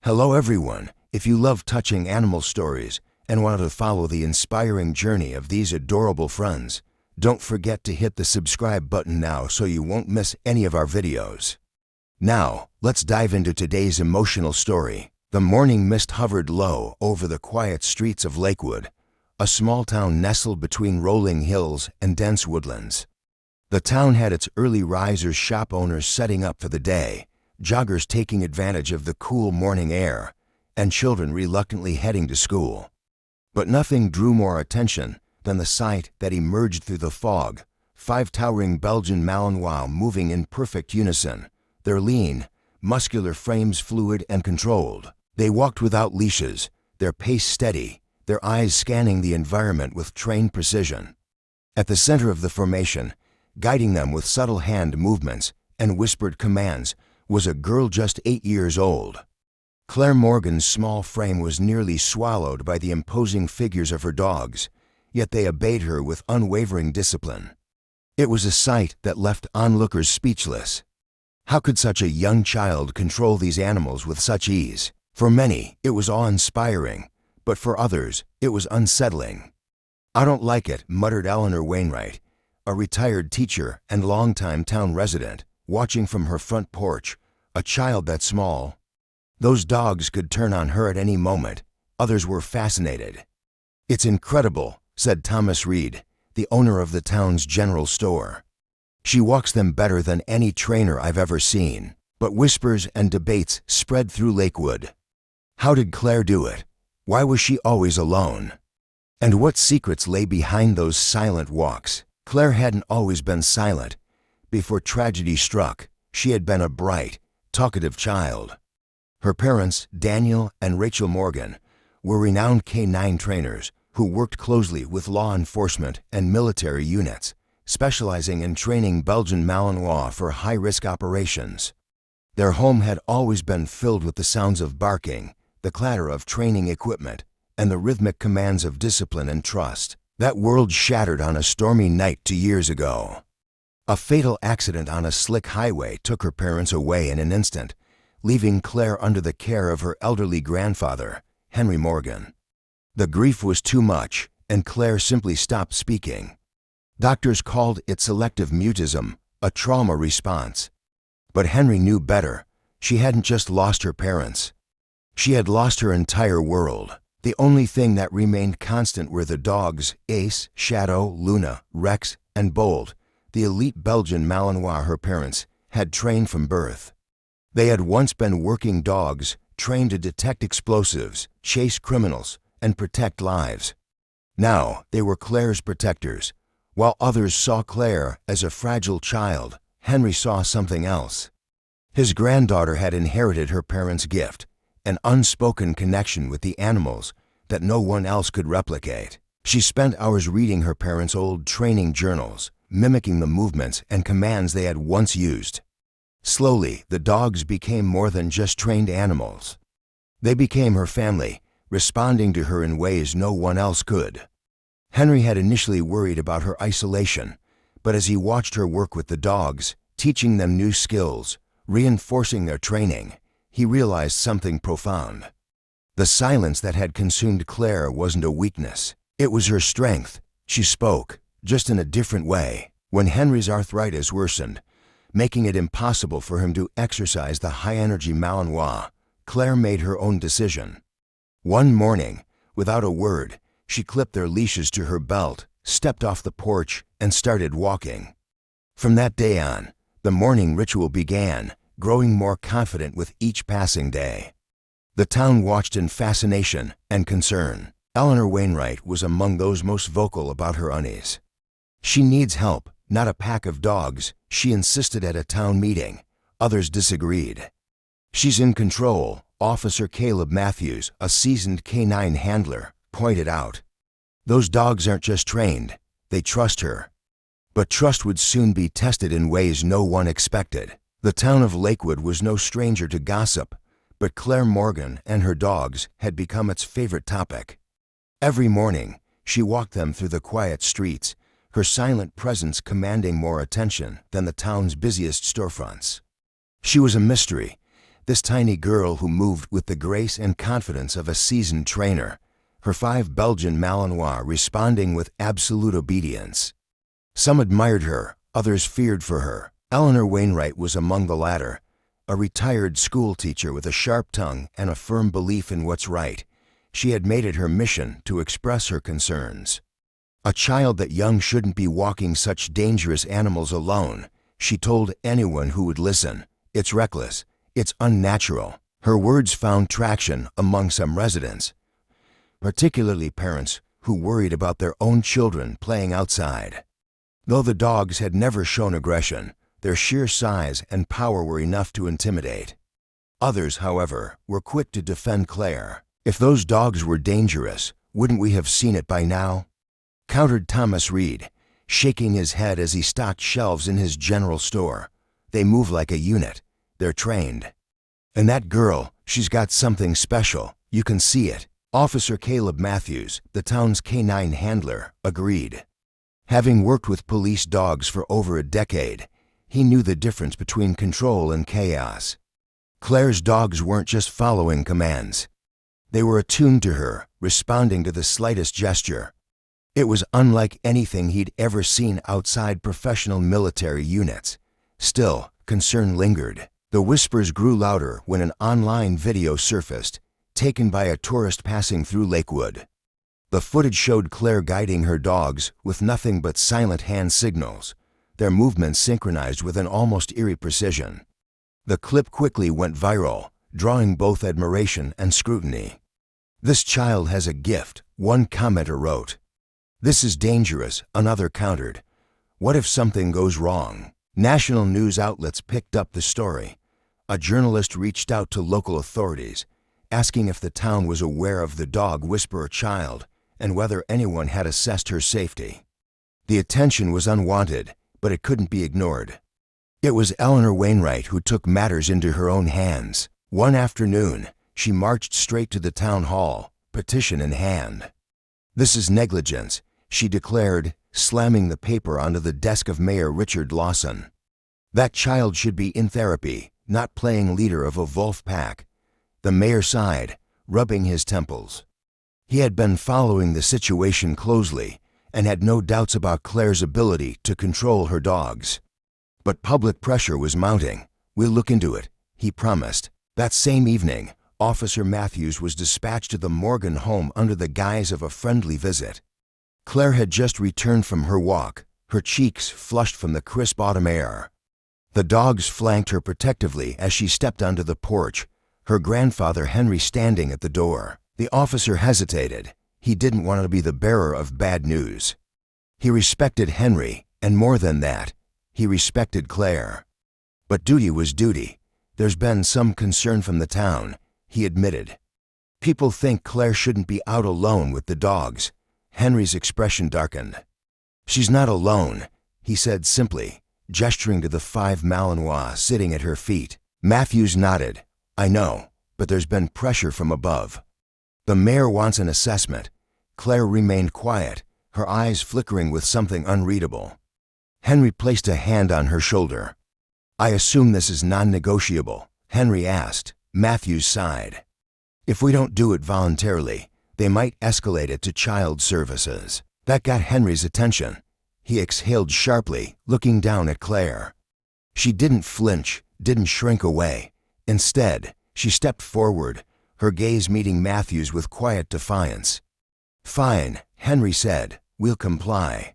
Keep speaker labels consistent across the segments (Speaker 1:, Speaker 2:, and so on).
Speaker 1: Hello everyone, if you love touching animal stories and want to follow the inspiring journey of these adorable friends, don't forget to hit the subscribe button now so you won't miss any of our videos. Now, let's dive into today's emotional story. The morning mist hovered low over the quiet streets of Lakewood, a small town nestled between rolling hills and dense woodlands. The town had its early risers, shop owners setting up for the day, joggers taking advantage of the cool morning air, and children reluctantly heading to school. But nothing drew more attention than the sight that emerged through the fog: 5 towering Belgian Malinois moving in perfect unison, their lean, muscular frames fluid and controlled. They walked without leashes, their pace steady, their eyes scanning the environment with trained precision. At the center of the formation, guiding them with subtle hand movements and whispered commands, was a girl just 8 years old. Claire Morgan's small frame was nearly swallowed by the imposing figures of her dogs, yet they obeyed her with unwavering discipline. It was a sight that left onlookers speechless. How could such a young child control these animals with such ease? For many, it was awe-inspiring, but for others, it was unsettling. "I don't like it," muttered Eleanor Wainwright, a retired teacher and longtime town resident, watching from her front porch. A child that small? Those dogs could turn on her at any moment. Others were fascinated. "It's incredible," said Thomas Reed, the owner of the town's general store. "She walks them better than any trainer I've ever seen." But whispers and debates spread through Lakewood. How did Claire do it? Why was she always alone? And what secrets lay behind those silent walks? Claire hadn't always been silent. Before tragedy struck, she had been a bright, talkative child. Her parents, Daniel and Rachel Morgan, were renowned canine trainers who worked closely with law enforcement and military units, specializing in training Belgian Malinois for high-risk operations. Their home had always been filled with the sounds of barking, the clatter of training equipment, and the rhythmic commands of discipline and trust. That world shattered on a stormy night 2 years ago. A fatal accident on a slick highway took her parents away in an instant, leaving Claire under the care of her elderly grandfather, Henry Morgan. The grief was too much, and Claire simply stopped speaking. Doctors called it selective mutism, a trauma response. But Henry knew better. She hadn't just lost her parents. She had lost her entire world. The only thing that remained constant were the dogs: Ace, Shadow, Luna, Rex, and Bold, the elite Belgian Malinois her parents had trained from birth. They had once been working dogs, trained to detect explosives, chase criminals, and protect lives. Now they were Claire's protectors. While others saw Claire as a fragile child, Henry saw something else. His granddaughter had inherited her parents' gift, an unspoken connection with the animals that no one else could replicate. She spent hours reading her parents' old training journals, mimicking the movements and commands they had once used. Slowly, the dogs became more than just trained animals. They became her family, responding to her in ways no one else could. Henry had initially worried about her isolation, but as he watched her work with the dogs, teaching them new skills, reinforcing their training, he realized something profound. The silence that had consumed Claire wasn't a weakness. It was her strength. She spoke, just in a different way. When Henry's arthritis worsened, making it impossible for him to exercise the high-energy Malinois, Claire made her own decision. One morning, without a word, she clipped their leashes to her belt, stepped off the porch, and started walking. From that day on, the morning ritual began, growing more confident with each passing day. The town watched in fascination and concern. Eleanor Wainwright was among those most vocal about her unease. "She needs help, not a pack of dogs," she insisted at a town meeting. Others disagreed. "She's in control," Officer Caleb Matthews, a seasoned canine handler, pointed out. "Those dogs aren't just trained, they trust her." But trust would soon be tested in ways no one expected. The town of Lakewood was no stranger to gossip, but Claire Morgan and her dogs had become its favorite topic. Every morning, she walked them through the quiet streets, her silent presence commanding more attention than the town's busiest storefronts. She was a mystery, This tiny girl who moved with the grace and confidence of a seasoned trainer, her 5 Belgian Malinois responding with absolute obedience. Some admired her, others feared for her. Eleanor Wainwright was among the latter, a retired school teacher with a sharp tongue and a firm belief in what's right. She had made it her mission to express her concerns. A child that young shouldn't be walking such dangerous animals alone, she told anyone who would listen. It's reckless. It's unnatural. Her words found traction among some residents, particularly parents who worried about their own children playing outside. Though the dogs had never shown aggression, their sheer size and power were enough to intimidate. Others, however, were quick to defend Claire. If those dogs were dangerous, wouldn't we have seen it by now? Countered Thomas Reed, shaking his head as he stocked shelves in his general store. They move like a unit. They're trained. And that girl, she's got something special. You can see it. Officer Caleb Matthews, the town's canine handler, agreed. Having worked with police dogs for over a decade, he knew the difference between control and chaos. Claire's dogs weren't just following commands. They were attuned to her, responding to the slightest gesture. It was unlike anything he'd ever seen outside professional military units. Still, concern lingered. The whispers grew louder when an online video surfaced, taken by a tourist passing through Lakewood. The footage showed Claire guiding her dogs with nothing but silent hand signals, their movements synchronized with an almost eerie precision. The clip quickly went viral, drawing both admiration and scrutiny. "This child has a gift," one commenter wrote. "This is dangerous," another countered. "What if something goes wrong?" National news outlets picked up the story. A journalist reached out to local authorities, asking if the town was aware of the dog whisperer child and whether anyone had assessed her safety. The attention was unwanted, but it couldn't be ignored. It was Eleanor Wainwright who took matters into her own hands. One afternoon, she marched straight to the town hall, petition in hand. "This is negligence," she declared, slamming the paper onto the desk of Mayor Richard Lawson. "That child should be in therapy, not playing leader of a wolf pack." The mayor sighed, rubbing his temples. He had been following the situation closely and had no doubts about Claire's ability to control her dogs. But public pressure was mounting. "We'll look into it," he promised. That same evening, Officer Matthews was dispatched to the Morgan home under the guise of a friendly visit. Claire had just returned from her walk, her cheeks flushed from the crisp autumn air. The dogs flanked her protectively as she stepped onto the porch, her grandfather Henry standing at the door. The officer hesitated. He didn't want to be the bearer of bad news. He respected Henry, and more than that, he respected Claire. But duty was duty. "There's been some concern from the town," he admitted. "People think Claire shouldn't be out alone with the dogs." Henry's expression darkened. "She's not alone," he said simply, gesturing to the 5 Malinois sitting at her feet. Matthews nodded. "I know, but there's been pressure from above. The mayor wants an assessment." Claire remained quiet, her eyes flickering with something unreadable. Henry placed a hand on her shoulder. "I assume this is non-negotiable?" Henry asked. Matthews sighed. "If we don't do it voluntarily, they might escalate it to child services." That got Henry's attention. He exhaled sharply, looking down at Claire. She didn't flinch, didn't shrink away. Instead, she stepped forward, her gaze meeting Matthews with quiet defiance. "Fine," Henry said, "we'll comply."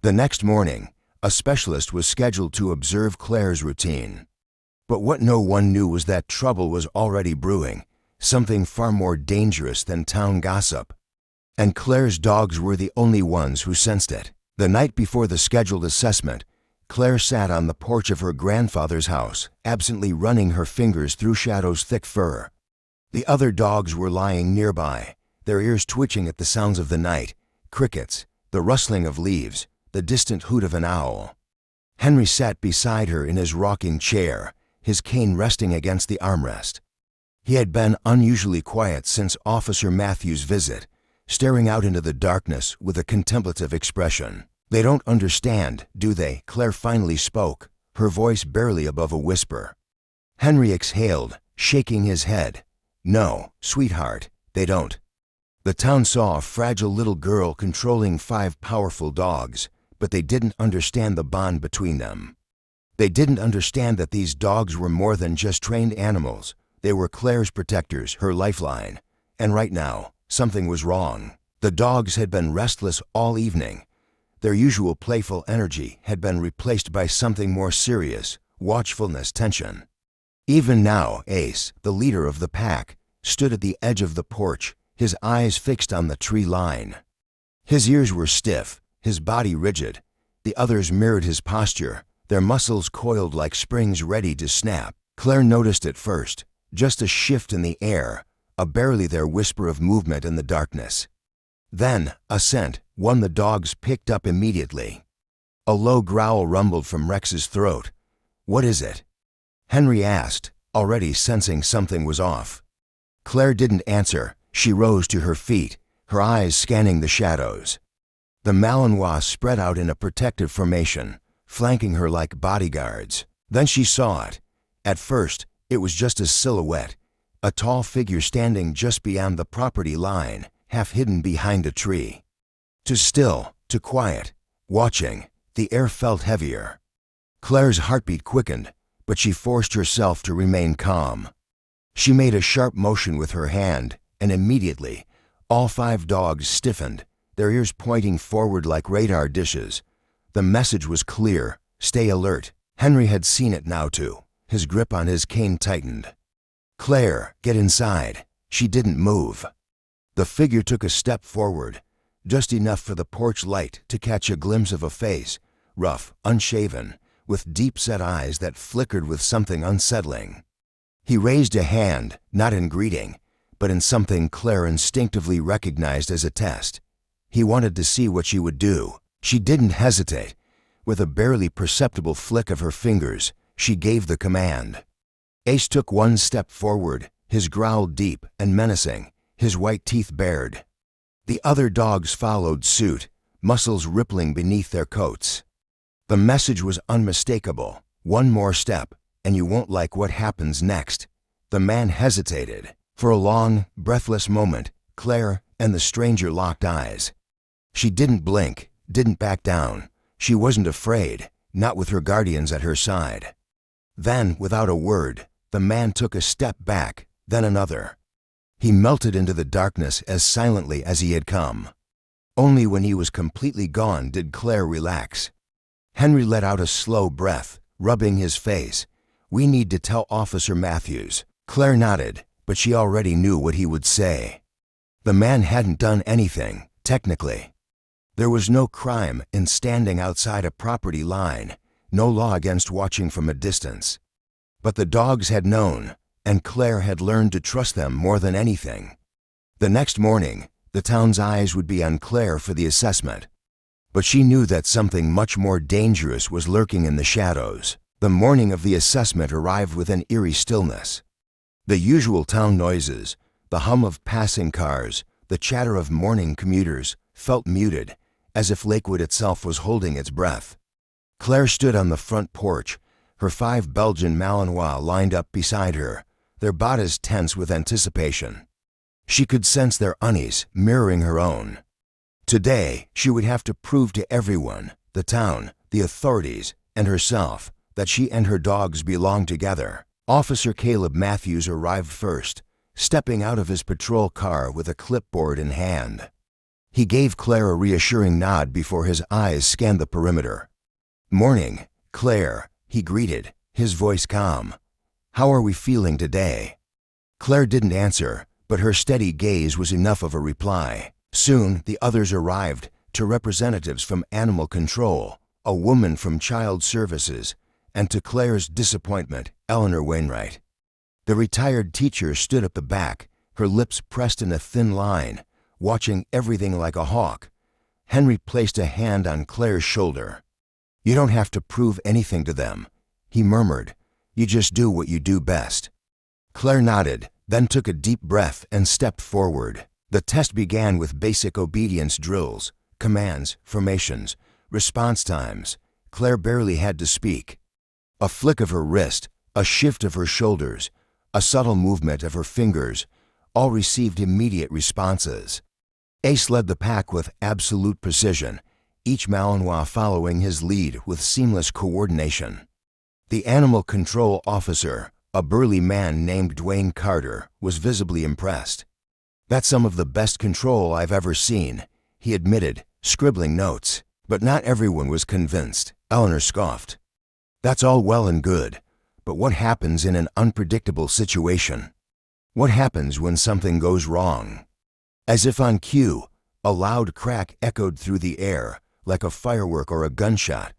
Speaker 1: The next morning, a specialist was scheduled to observe Claire's routine. But what no one knew was that trouble was already brewing, something far more dangerous than town gossip. And Claire's dogs were the only ones who sensed it. The night before the scheduled assessment, Claire sat on the porch of her grandfather's house, absently running her fingers through Shadow's thick fur. The other dogs were lying nearby, their ears twitching at the sounds of the night, crickets, the rustling of leaves, the distant hoot of an owl. Henry sat beside her in his rocking chair, his cane resting against the armrest. He had been unusually quiet since Officer Matthews' visit, staring out into the darkness with a contemplative expression. "They don't understand, do they?" Claire finally spoke, her voice barely above a whisper. Henry exhaled, shaking his head. "No, sweetheart, they don't." The town saw a fragile little girl controlling 5 powerful dogs, but they didn't understand the bond between them. They didn't understand that these dogs were more than just trained animals. They were Claire's protectors, her lifeline. And right now, something was wrong. The dogs had been restless all evening. Their usual playful energy had been replaced by something more serious: watchfulness, tension. Even now, Ace, the leader of the pack, stood at the edge of the porch, his eyes fixed on the tree line. His ears were stiff, his body rigid. The others mirrored his posture, their muscles coiled like springs ready to snap. Claire noticed it first, just a shift in the air, a barely there whisper of movement in the darkness. Then, a scent, one the dogs picked up immediately. A low growl rumbled from Rex's throat. "What is it?" Henry asked, already sensing something was off. Claire didn't answer. She rose to her feet, her eyes scanning the shadows. The Malinois spread out in a protective formation, flanking her like bodyguards. Then she saw it. At first, it was just a silhouette, a tall figure standing just beyond the property line, half hidden behind a tree. Too still, too quiet, watching, the air felt heavier. Claire's heartbeat quickened, but she forced herself to remain calm. She made a sharp motion with her hand, and immediately, all 5 dogs stiffened, their ears pointing forward like radar dishes. The message was clear: stay alert. Henry had seen it now too. His grip on his cane tightened. "Claire, get inside." She didn't move. The figure took a step forward, just enough for the porch light to catch a glimpse of a face, rough, unshaven, with deep-set eyes that flickered with something unsettling. He raised a hand, not in greeting, but in something Claire instinctively recognized as a test. He wanted to see what she would do. She didn't hesitate. With a barely perceptible flick of her fingers, she gave the command. Ace took one step forward, his growl deep and menacing, his white teeth bared. The other dogs followed suit, muscles rippling beneath their coats. The message was unmistakable: one more step, and you won't like what happens next. The man hesitated. For a long, breathless moment, Claire and the stranger locked eyes. She didn't blink, didn't back down. She wasn't afraid, not with her guardians at her side. Then, without a word, the man took a step back, then another. He melted into the darkness as silently as he had come. Only when he was completely gone did Claire relax. Henry let out a slow breath, rubbing his face. "We need to tell Officer Matthews." Claire nodded, but she already knew what he would say. The man hadn't done anything, technically. There was no crime in standing outside a property line, no law against watching from a distance. But the dogs had known, and Claire had learned to trust them more than anything. The next morning, the town's eyes would be on Claire for the assessment. But she knew that something much more dangerous was lurking in the shadows. The morning of the assessment arrived with an eerie stillness. The usual town noises, the hum of passing cars, the chatter of morning commuters, felt muted, as if Lakewood itself was holding its breath. Claire stood on the front porch, her 5 Belgian Malinois lined up beside her, their bodies tense with anticipation. She could sense their unease mirroring her own. Today, she would have to prove to everyone, the town, the authorities, and herself, that she and her dogs belonged together. Officer Caleb Matthews arrived first, stepping out of his patrol car with a clipboard in hand. He gave Claire a reassuring nod before his eyes scanned the perimeter. "Morning, Claire," he greeted, his voice calm. "How are we feeling today?" Claire didn't answer, but her steady gaze was enough of a reply. Soon, the others arrived, 2 representatives from Animal Control, a woman from Child Services, and to Claire's disappointment, Eleanor Wainwright. The retired teacher stood at the back, her lips pressed in a thin line, watching everything like a hawk. Henry placed a hand on Claire's shoulder. "You don't have to prove anything to them," he murmured. "You just do what you do best." Claire nodded, then took a deep breath and stepped forward. The test began with basic obedience drills, commands, formations, response times. Claire barely had to speak. A flick of her wrist, a shift of her shoulders, a subtle movement of her fingers, all received immediate responses. Ace led the pack with absolute precision, each Malinois following his lead with seamless coordination. The animal control officer, a burly man named Dwayne Carter, was visibly impressed. "That's some of the best control I've ever seen," he admitted, scribbling notes. But not everyone was convinced. Eleanor scoffed. "That's all well and good, but what happens in an unpredictable situation? What happens when something goes wrong?" As if on cue, a loud crack echoed through the air, like a firework or a gunshot.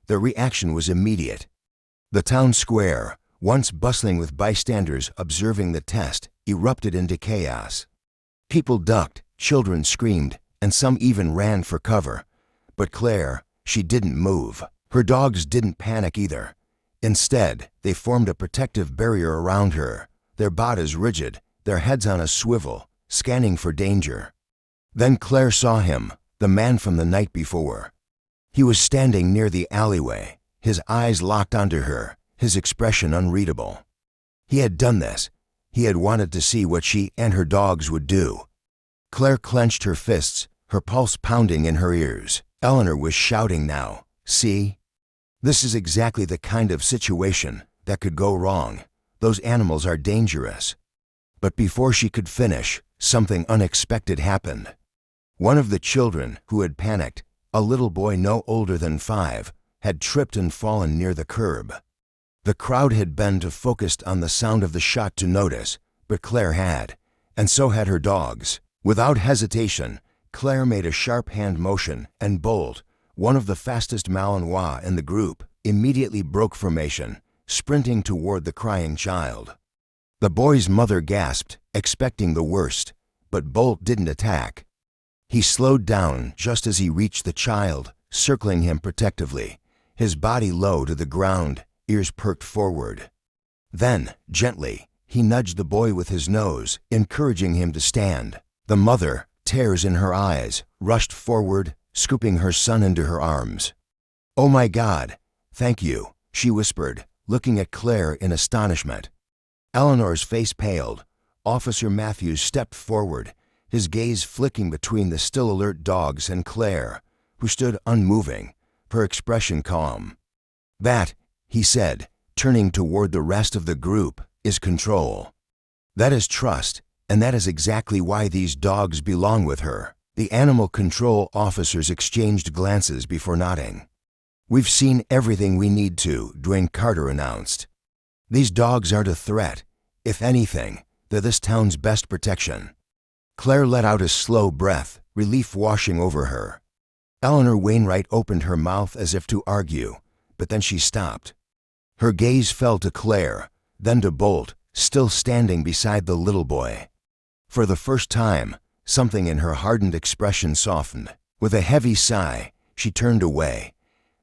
Speaker 1: The reaction was immediate. The town square, once bustling with bystanders observing the test, erupted into chaos. People ducked, children screamed, and some even ran for cover. But Claire, she didn't move. Her dogs didn't panic either. Instead, they formed a protective barrier around her, their bodies rigid, their heads on a swivel, scanning for danger. Then Claire saw him, the man from the night before. He was standing near the alleyway, his eyes locked onto her, his expression unreadable. He had done this. He had wanted to see what she and her dogs would do. Claire clenched her fists, her pulse pounding in her ears. Eleanor was shouting now, "See? This is exactly the kind of situation that could go wrong. Those animals are dangerous." But before she could finish, something unexpected happened. One of the children, who had panicked, a little boy no older than 5, had tripped and fallen near the curb. The crowd had been too focused on the sound of the shot to notice, but Claire had, and so had her dogs. Without hesitation, Claire made a sharp hand motion, and Bolt, one of the fastest Malinois in the group, immediately broke formation, sprinting toward the crying child. The boy's mother gasped, expecting the worst, but Bolt didn't attack. He slowed down just as he reached the child, circling him protectively, his body low to the ground, ears perked forward. Then, gently, he nudged the boy with his nose, encouraging him to stand. The mother, tears in her eyes, rushed forward, scooping her son into her arms. "Oh my God, thank you," she whispered, looking at Claire in astonishment. Eleanor's face paled. Officer Matthews stepped forward, his gaze flicking between the still alert dogs and Claire, who stood unmoving, her expression calm. "That," he said, turning toward the rest of the group, "is control. That is trust, and that is exactly why these dogs belong with her." The animal control officers exchanged glances before nodding. "We've seen everything we need to," Dwayne Carter announced. "These dogs aren't a threat. If anything, they're this town's best protection." Claire let out a slow breath, relief washing over her. Eleanor Wainwright opened her mouth as if to argue, but then she stopped. Her gaze fell to Claire, then to Bolt, still standing beside the little boy. For the first time, something in her hardened expression softened. With a heavy sigh, she turned away.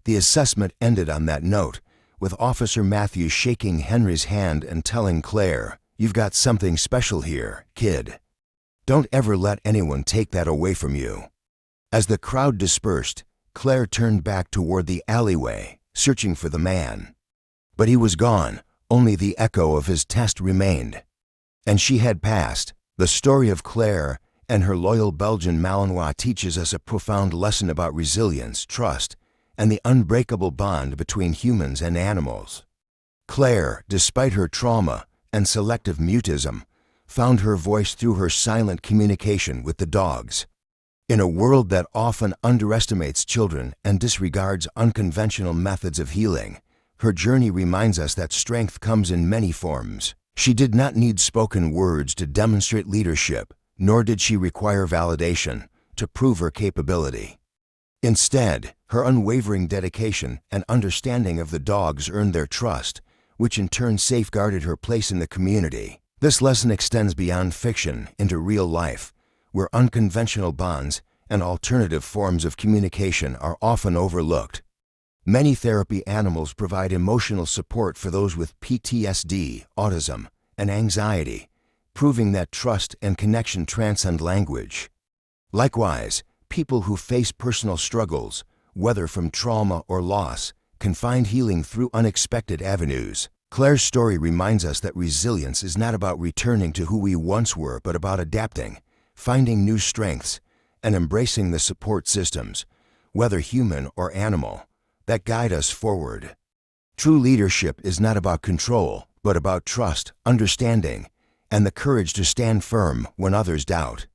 Speaker 1: The assessment ended on that note, with Officer Matthews shaking Henry's hand and telling Claire, "You've got something special here, kid. Don't ever let anyone take that away from you." As the crowd dispersed, Claire turned back toward the alleyway, searching for the man. But he was gone, only the echo of his test remained. And she had passed. The story of Claire and her loyal Belgian Malinois teaches us a profound lesson about resilience, trust, and the unbreakable bond between humans and animals. Claire, despite her trauma and selective mutism, found her voice through her silent communication with the dogs. In a world that often underestimates children and disregards unconventional methods of healing, her journey reminds us that strength comes in many forms. She did not need spoken words to demonstrate leadership, nor did she require validation to prove her capability. Instead, her unwavering dedication and understanding of the dogs earned their trust, which in turn safeguarded her place in the community. This lesson extends beyond fiction into real life, where unconventional bonds and alternative forms of communication are often overlooked. Many therapy animals provide emotional support for those with PTSD, autism, and anxiety, proving that trust and connection transcend language. Likewise, people who face personal struggles, whether from trauma or loss, can find healing through unexpected avenues. Claire's story reminds us that resilience is not about returning to who we once were, but about adapting, finding new strengths, and embracing the support systems, whether human or animal, that guide us forward. True leadership is not about control, but about trust, understanding, and the courage to stand firm when others doubt.